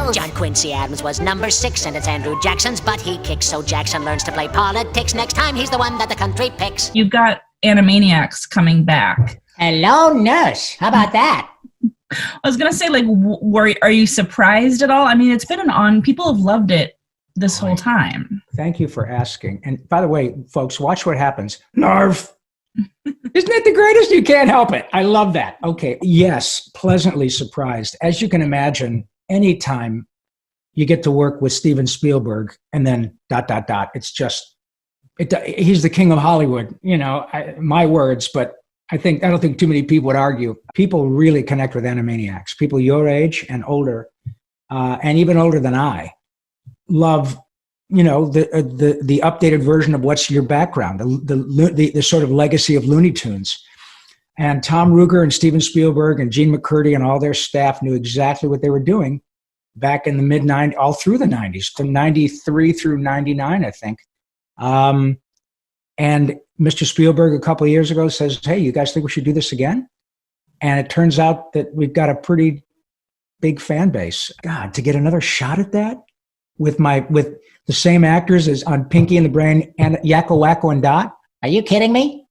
Turtles. John Quincy Adams was number 6 and it's Andrew Jackson's butt he kicks, so Jackson learns to play politics. Next time he's the one that the country picks. You've got Animaniacs coming back. Hello, nurse. How about that? I was going to say, like, are you surprised at all? I mean, it's been people have loved it this whole time. Thank you for asking. And by the way, folks, watch what happens. Narf. Isn't it the greatest? You can't help it. I love that. Okay. Yes, pleasantly surprised. As you can imagine, anytime you get to work with Steven Spielberg and then ... it's just, he's the king of Hollywood, my words, but I don't think too many people would argue. People really connect with Animaniacs. People your age and older, and even older than I, love, the updated version of what's your background, the sort of legacy of Looney Tunes. And Tom Ruegger and Steven Spielberg and Gene McCurdy and all their staff knew exactly what they were doing back in the mid-90s, all through the 90s, from 93 through 99, I think. And Mr. Spielberg a couple of years ago says, hey, you guys think we should do this again? And it turns out that we've got a pretty big fan base. God, to get another shot at that with the same actors as on Pinky and the Brain and Yakko, Wakko, and Dot. Are you kidding me?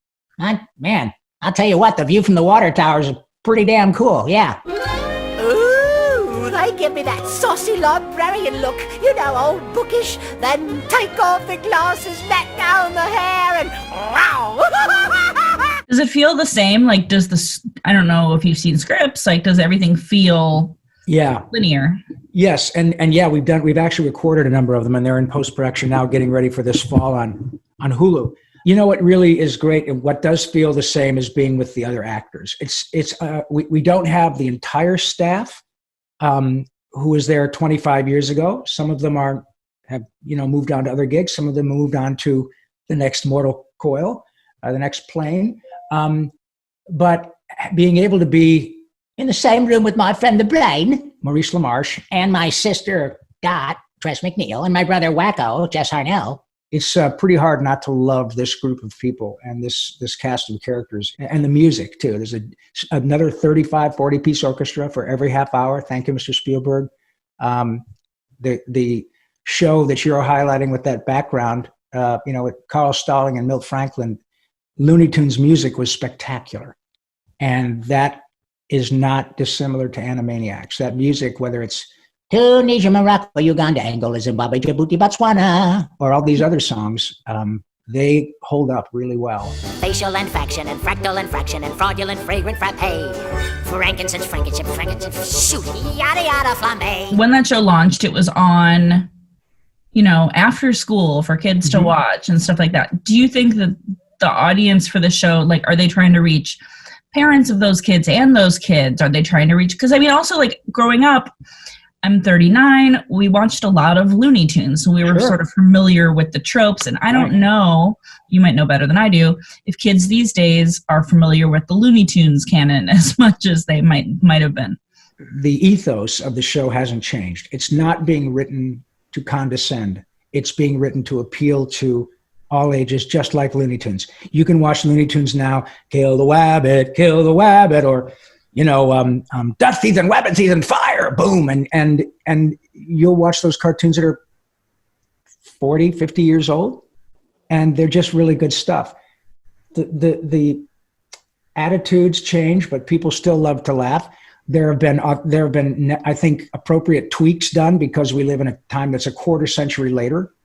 Man, I'll tell you what, the view from the water tower is pretty damn cool, yeah. Ooh, they give me that saucy librarian look, old bookish, then take off the glasses, let down the hair, and wow. Does it feel the same? Like, I don't know if you've seen scripts, like, does everything feel linear? Yes, and yeah, we've actually recorded a number of them, and they're in post-production now, getting ready for this fall on Hulu. What really is great, and what does feel the same as being with the other actors. We don't have the entire staff who was there 25 years ago. Some of them have moved on to other gigs. Some of them moved on to the next mortal coil, the next plane. But being able to be in the same room with my friend the Brain, Maurice LaMarche, and my sister Dot, Tress McNeil, and my brother Wakko, Jess Harnell. It's pretty hard not to love this group of people and this cast of characters, and the music too. There's another 35, 40-piece orchestra for every half hour. Thank you, Mr. Spielberg. The show that you're highlighting with that background, with Carl Stalling and Milt Franklin, Looney Tunes music was spectacular. And that is not dissimilar to Animaniacs. That music, whether it's Tunisia, Morocco, Uganda, Angola, Zimbabwe, Djibouti, Botswana, or all these other songs, they hold up really well. Facial and faction and fractal and fraction and fraudulent fragrant frappe. Frankincense, shoot, yada yada flambe. When that show launched, it was on, after school for kids to watch and stuff like that. Do you think that the audience for the show, like, are they trying to reach parents of those kids and those kids? Are they trying to reach? Because also, like, growing up, I'm 39. We watched a lot of Looney Tunes, so we were sort of familiar with the tropes. And I don't know, you might know better than I do, if kids these days are familiar with the Looney Tunes canon as much as they might have been. The ethos of the show hasn't changed. It's not being written to condescend. It's being written to appeal to all ages, just like Looney Tunes. You can watch Looney Tunes now, kill the wabbit, or Dust Teeth and Wabbit Teeth and Fire, boom. And you'll watch those cartoons that are 40, 50 years old, and they're just really good stuff. The attitudes change, but people still love to laugh. There have been, I think, appropriate tweaks done because we live in a time that's a quarter century later.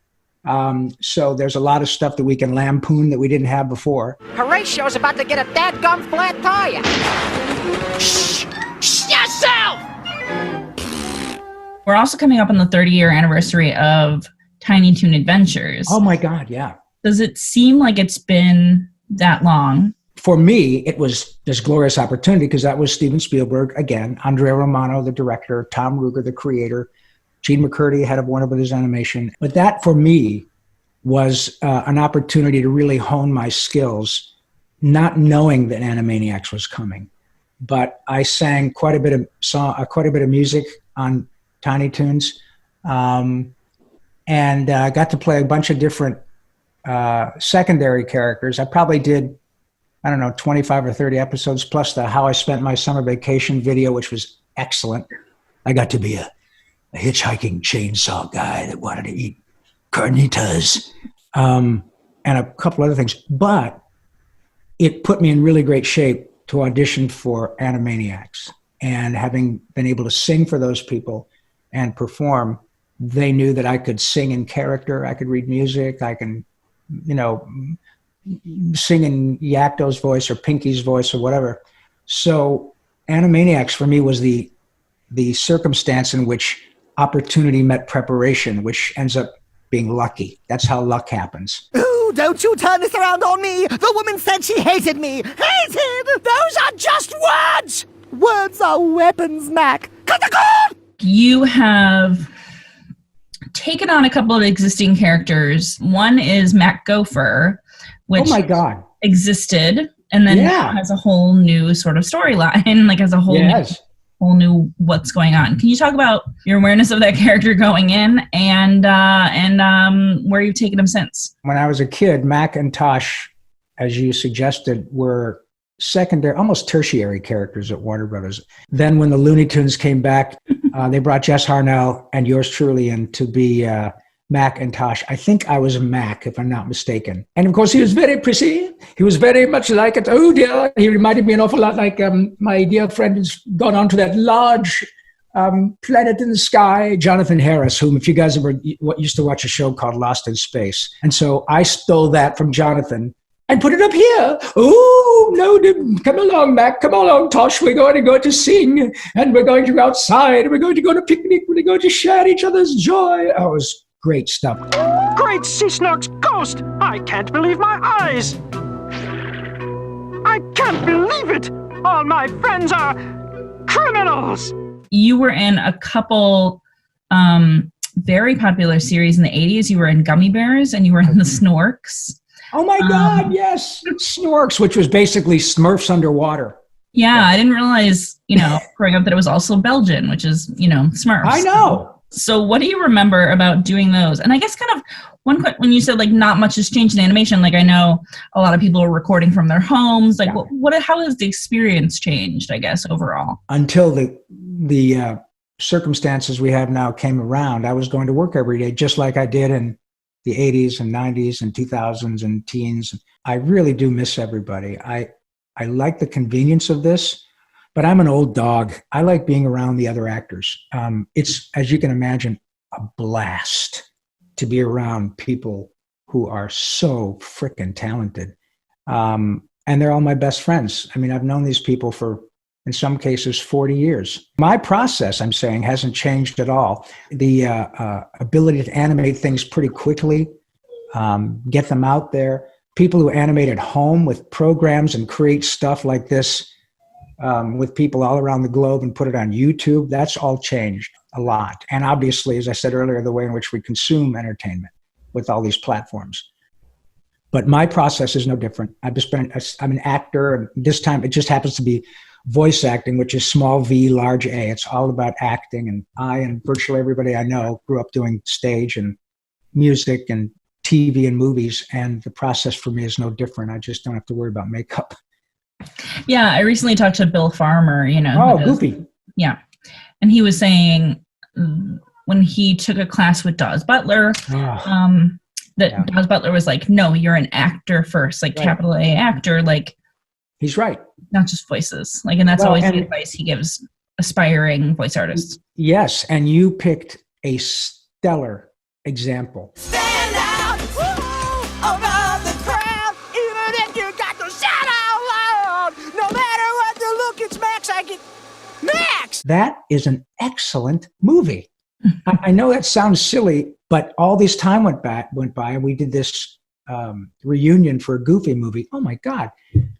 So there's a lot of stuff that we can lampoon that we didn't have before. Horatio's about to get a dadgum flat tire. Shh yourself! We're also coming up on the 30-year anniversary of Tiny Toon Adventures. Oh my God, yeah. Does it seem like it's been that long? For me, it was this glorious opportunity because that was Steven Spielberg, again, Andrea Romano, the director, Tom Ruegger, the creator, Gene McCurdy, head of Warner Brothers Animation. But that, for me, was an opportunity to really hone my skills, not knowing that Animaniacs was coming. But I sang quite a bit of music on Tiny Toons, and got to play a bunch of different secondary characters. I probably did, 25 or 30 episodes, plus the How I Spent My Summer Vacation video, which was excellent. I got to be a hitchhiking chainsaw guy that wanted to eat carnitas, and a couple other things. But it put me in really great shape to audition for Animaniacs. And having been able to sing for those people and perform, they knew that I could sing in character, I could read music, I can, sing in Yakko's voice or Pinky's voice or whatever. So Animaniacs for me was the circumstance in which opportunity met preparation, which ends up being lucky. That's how luck happens. Ooh, don't you turn this around on me! The woman said she hated me! Hated! Those are just words! Words are weapons, Mac. Cut the cord! You have taken on a couple of existing characters. One is Mac Gopher, which Oh my God. existed, and then now has a whole new sort of storyline, like has a whole new what's going on. Can you talk about your awareness of that character going in and where you've taken him since? When I was a kid, Mac and Tosh, as you suggested, were secondary, almost tertiary characters at Warner Brothers. Then when the Looney Tunes came back, they brought Jess Harnell and yours truly in to be Mac and Tosh. I think I was a Mac, if I'm not mistaken. And of course, he was very pretty. He was very much like it. Oh dear, he reminded me an awful lot like my dear friend who's gone on to that large planet in the sky, Jonathan Harris, whom if you guys ever used to watch a show called Lost in Space. And so I stole that from Jonathan and put it up here. Oh, no, come along, Mac. Come along, Tosh. We're going to go to sing, and we're going to go outside. We're going to go to picnic. We're going to share each other's joy. Oh, it was great stuff. Great Sea Snark's ghost! I can't believe my eyes! I can't believe it! All my friends are criminals! You were in a couple very popular series in the 80s. You were in Gummy Bears and you were in the Snorks. Oh my God, yes. Snorks, which was basically Smurfs underwater. Yeah, I didn't realize, growing up that it was also Belgian, which is, Smurfs. I know. So what do you remember about doing those? And I guess kind of when you said like not much has changed in animation, like I know a lot of people are recording from their homes. Like how has the experience changed, I guess, overall? Until the circumstances we have now came around, I was going to work every day, just like I did in the 80s and 90s and 2000s and teens. I really do miss everybody. I like the convenience of this, but I'm an old dog. I like being around the other actors. It's, as you can imagine, a blast to be around people who are so frickin' talented. And they're all my best friends. I mean, I've known these people for, in some cases, 40 years. My process, I'm saying, hasn't changed at all. The ability to animate things pretty quickly, get them out there. People who animate at home with programs and create stuff like this with people all around the globe and put it on YouTube, that's all changed a lot. And obviously, as I said earlier, the way in which we consume entertainment with all these platforms. But my process is no different. I'm an actor, and this time it just happens to be voice acting, which is small v, large A. It's all about acting, and I and virtually everybody I know grew up doing stage and music and TV and movies, and the process for me is no different. I just don't have to worry about makeup. Yeah, I recently talked to Bill Farmer, Goofy. Yeah. And he was saying when he took a class with Dawes Butler, Dawes Butler was like, no, you're an actor first, like capital A actor, like. He's right. Not just voices. Like, and that's always the advice he gives aspiring voice artists. Yes, and you picked a stellar example. Stand out above the crowd, even if you got to shout out loud. No matter what the look, it's Max. Max! That is an excellent movie. I know that sounds silly, but all this time went by, and we did this reunion for a Goofy movie. Oh my God,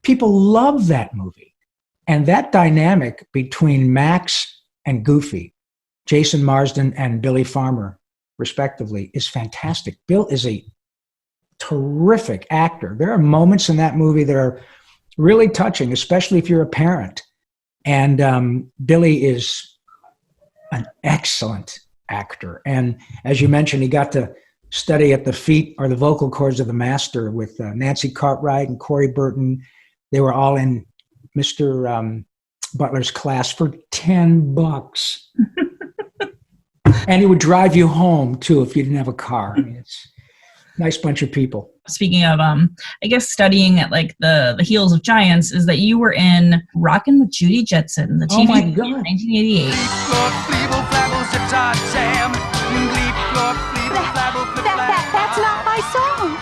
people love that movie. And that dynamic between Max and Goofy, Jason Marsden and Billy Farmer, respectively, is fantastic. Bill is a terrific actor. There are moments in that movie that are really touching, especially if you're a parent. And Billy is an excellent actor. And as you mentioned, he got to study at the feet or the vocal cords of the master with Nancy Cartwright and Corey Burton. They were all in Mr. Butler's class for $10. And he would drive you home, too, if you didn't have a car. I mean, it's a nice bunch of people. Speaking of, I guess studying at like the heels of giants, is that you were in Rockin' with Judy Jetson, the TV my movie in God. 1988. That's not my song.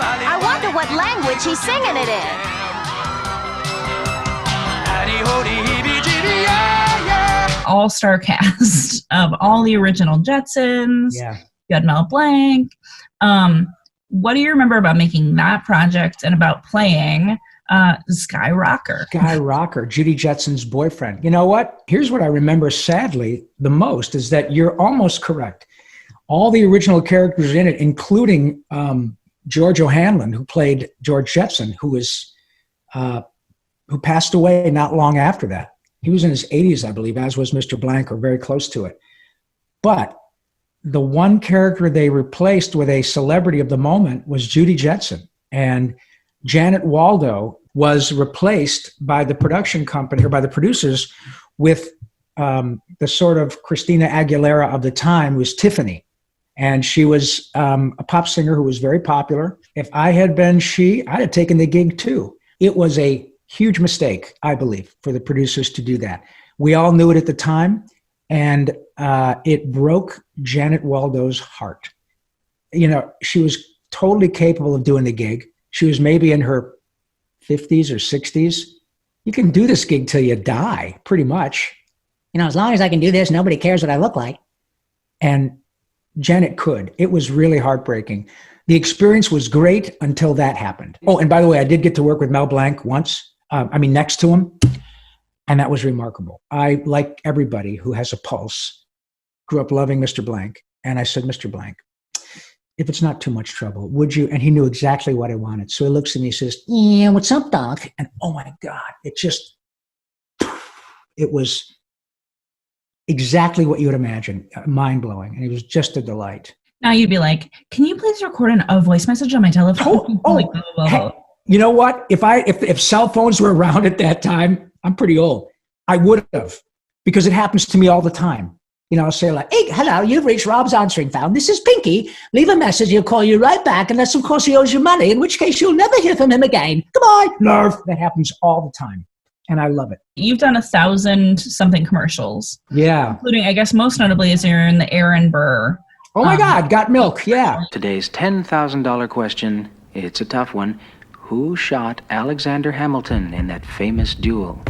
I wonder what language he's singing it in. All-star cast of all the original Jetsons. Yeah. You had Mel Blanc. What do you remember about making that project and about playing Sky Rocker? Sky Rocker, Judy Jetson's boyfriend. You know what? Here's what I remember sadly the most is that you're almost correct. All the original characters in it, including George O'Hanlon, who played George Jetson, who passed away not long after that. He was in his 80s, I believe, as was Mr. Blanc, or very close to it. But the one character they replaced with a celebrity of the moment was Judy Jetson. And Janet Waldo was replaced by the production company, or by the producers, with the sort of Christina Aguilera of the time, was Tiffany. And she was a pop singer who was very popular. If I had been she, I'd have taken the gig too. It was a huge mistake, I believe, for the producers to do that. We all knew it at the time, and it broke Janet Waldo's heart. You know, she was totally capable of doing the gig. She was maybe in her 50s or 60s. You can do this gig till you die, pretty much. You know, as long as I can do this, nobody cares what I look like. And Janet could. It was really heartbreaking. The experience was great until that happened. Oh, and by the way, I did get to work with Mel Blanc once. Next to him. And that was remarkable. I, like everybody who has a pulse, grew up loving Mr. Blanc. And I said, Mr. Blanc, if it's not too much trouble, would you? And he knew exactly what I wanted. So he looks at me and says, yeah, what's up, Doc? And oh my God, it was exactly what you would imagine, mind-blowing. And it was just a delight. Now you'd be like, can you please record a voice message on my telephone? Like, blah, blah, blah. Hey, you know what? If cell phones were around at that time, I'm pretty old. I would have, because it happens to me all the time. You know, I'll say like, Hey, hello, you've reached Rob's answering phone. This is Pinky. Leave a message, he'll call you right back, unless, of course, he owes you money, in which case you'll never hear from him again. Goodbye. nerve. That happens all the time. And I love it. You've done 1,000-something commercials, Yeah. including, I guess, most notably is you're in the Aaron Burr. Oh my God, got milk. Yeah. Today's $10,000 question, it's a tough one. Who shot Alexander Hamilton in that famous duel?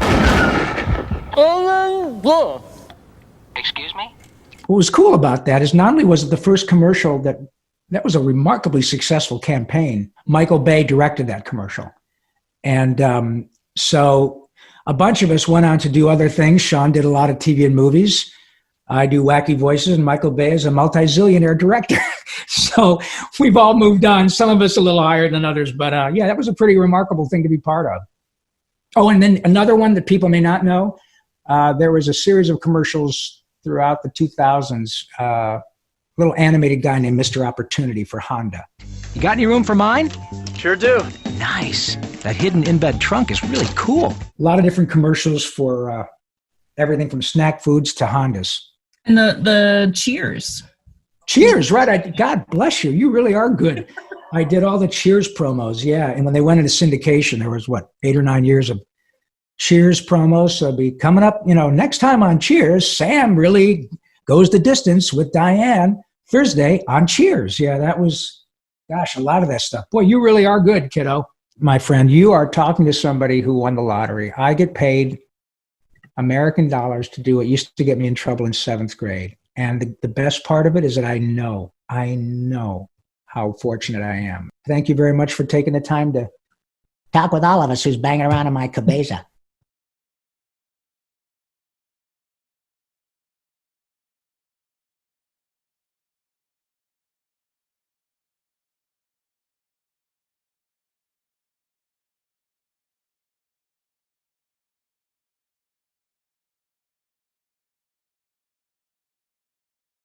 Excuse me? What was cool about that is not only was it the first commercial that was a remarkably successful campaign, Michael Bay directed that commercial. And so a bunch of us went on to do other things. Sean did a lot of TV and movies. I do wacky voices, and Michael Bay is a multi-zillionaire director. So we've all moved on. Some of us a little higher than others, but yeah, that was a pretty remarkable thing to be part of. Oh, and then another one that people may not know, there was a series of commercials throughout the 2000s, little animated guy named Mr. Opportunity for Honda. You got any room for mine? Sure do. Nice. That hidden in-bed trunk is really cool. A lot of different commercials for everything from snack foods to Hondas. And the Cheers. Cheers, right? God bless you. You really are good. I did all the Cheers promos, yeah. And when they went into syndication, there was, 8 or 9 years of Cheers promos. So it'll be coming up, next time on Cheers, Sam really goes the distance with Diane Thursday on Cheers. Yeah, that was, a lot of that stuff. Boy, you really are good, kiddo. My friend, you are talking to somebody who won the lottery. I get paid American dollars to do what used to get me in trouble in 7th grade. And the best part of it is that I know how fortunate I am. Thank you very much for taking the time to Talk with all of us who's banging around in my cabeza.